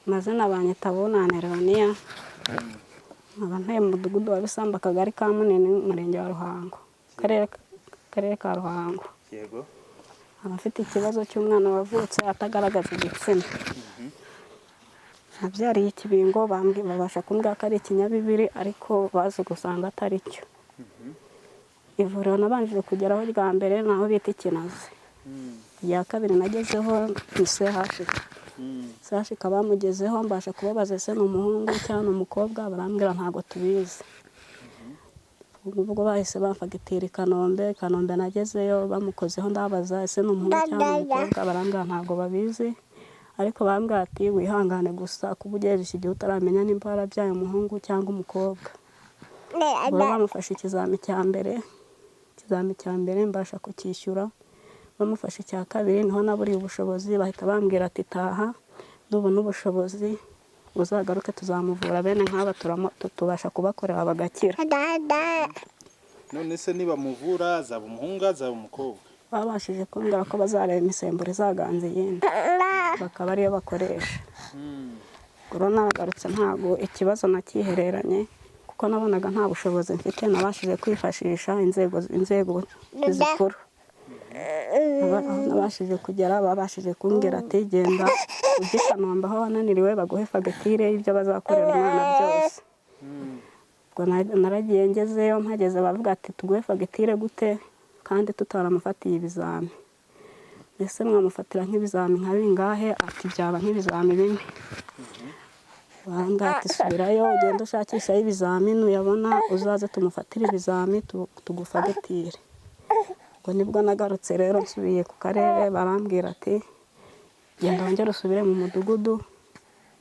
Amazina banyita Bunane Leonia, nkaba ntuye mu mudugudu wa Bisambu, akagari ka Munini, umurenge wa Ruhango, akarere ka Ruhango. Yego. Nkaba mfite ikibazo cy'umwana wavutse atagaragaza igitsina. Nabyariye ikibingo, babasha kumbwira ko ari ikinyabibiri, ariko bazi gusanga atari cyo. Ivuriro nabanjije kugeraho rya mbere naho bita Ikinazi. Irya kabiri nagezeho ni CHK bamugezeho, mbasha kubabaza ese ni umuhungu cyangwa ni umukobwa, barambwira ntabwo tubizi. Ubwo bahise bamfagitira i Kanombe nagezeyo bamukozeho, ndabaza ese ni umuhungu cyangwa umukobwa, barambwira ntabwo babizi, ariko barambwira ati wihangane gusa kuba ugejeje iki gihe utaramenya nimba warabyaye umuhungu cyangwa umukobwa. Ubwo bamufashe ikizami cya mbere mbasha kucyishyura, bamufashe icya kabiri niho naburiye ubushobozi, bahita bambwira ati taha nubona ubushobozi uzagaruke tuzamuvura, bene nk'aba tubasha kubakorera bagakira. None se niba muvura azaba umuhungu azaba umukobwa? Babashije kumbwira ko bazareba imisemburo izaganza iyindi, bakaba ariyo bakoresha. Ubwo nagarutse ntabwo ikibazo nakihereranye, kuko nabonaga nta bushobozi mfite, nabashije kwifashisha inzego zikuru. Nabashije kugera, babashije kumbwira ati genda ujye i Kanombe aho wananiriwe baguhe fagitire y'ibyo bazakorera umwana byose. Ubwo naragiye ngezeyo, mpageze bavuga ati tuguhe fagitire gute kandi tutaramufatiye ibizami? Ese mwamufatira nk'ibizami nka bingahe? Ati byaba nk'ibizami bine. Barambwira ati subirayo ugende ushakishaho ibizami, nuyabona uzaze tumufatire ibizami tugufagitire. Ubwo nibwo nagarutse rero nsubiye ku karere, barambwira ati genda wongere usubire mu mudugudu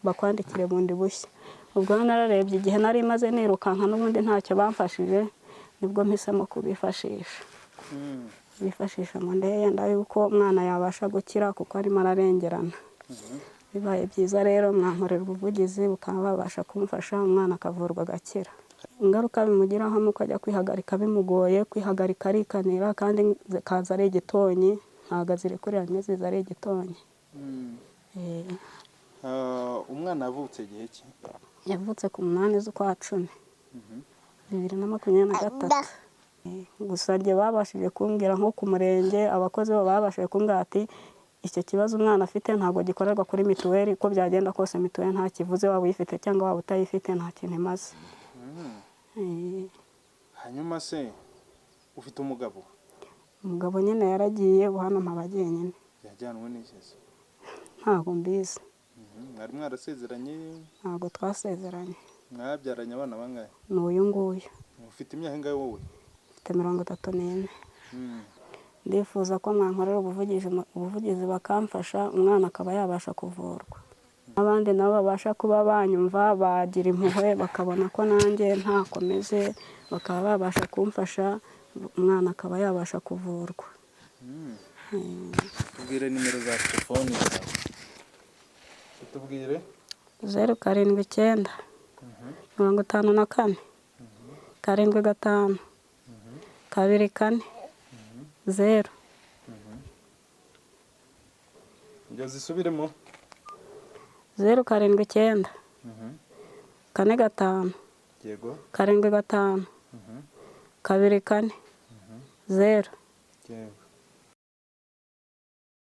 bakwandikire bundi bushya. Ubwo nararebye igihe nari maze nirukanka n'ubundi ntacyo bamfashije, nibwo mpisemo kubifashisha. Bifashisha mu ndeye yenda yuko umwana yabasha gukira kuko arimo ararengerana. Bibaye byiza rero mwankorera ubuvugizi bukaba babasha kumufasha umwana akavurwa agakira. Ingaruka bimugiraho nuko ajya kwihagarika bimugoye, kwihagarika arikanira kandi kaza ari igitonyi, ntabwo azirekurira rimwe ziza ari igitonyi. Umwana yavutse igihe ki? Yavutse ku 8 z'ukwa 10, 2023. Gusa njye babashije kumbwira nko ku murenge, abakozi bo babashije kumbwira ati icyo kibazo umwana afite ntabwo gikorerwa kuri mituweli, uko byagenda kose mituweli nta kivuze, waba uyifite cyangwa waba utayifite nta kintu imaze. Hanyuma se ufite umugabo? Umugabo nyine yaragiye, ubu hano mpaba jyenyine. Yajyanwe n'iki? Ntabwo mbizi. Mwari mwarasezeranye? Ntabwo twasezeranye. Mwabyaranye abana bangahe? Ni uyu nguyu. Ufite imyaka ingahe wowe? Mfite 34. Ndifuza ko mwankorera ubuvugizi bakamfasha, umwana akaba yabasha kuvurwa. Abandi nabo babasha kuba banyumva, bagira impuhwe, bakabona ko nanjye ntakomeze, bakaba babasha kumfasha, umwana akaba yabasha kuvurwa. Tubwire nimero za telefoni zawe. Tubwire 079 54 75 24 0. Njya zisubiremo. 079 45 Yego. 75 24 0. Yego.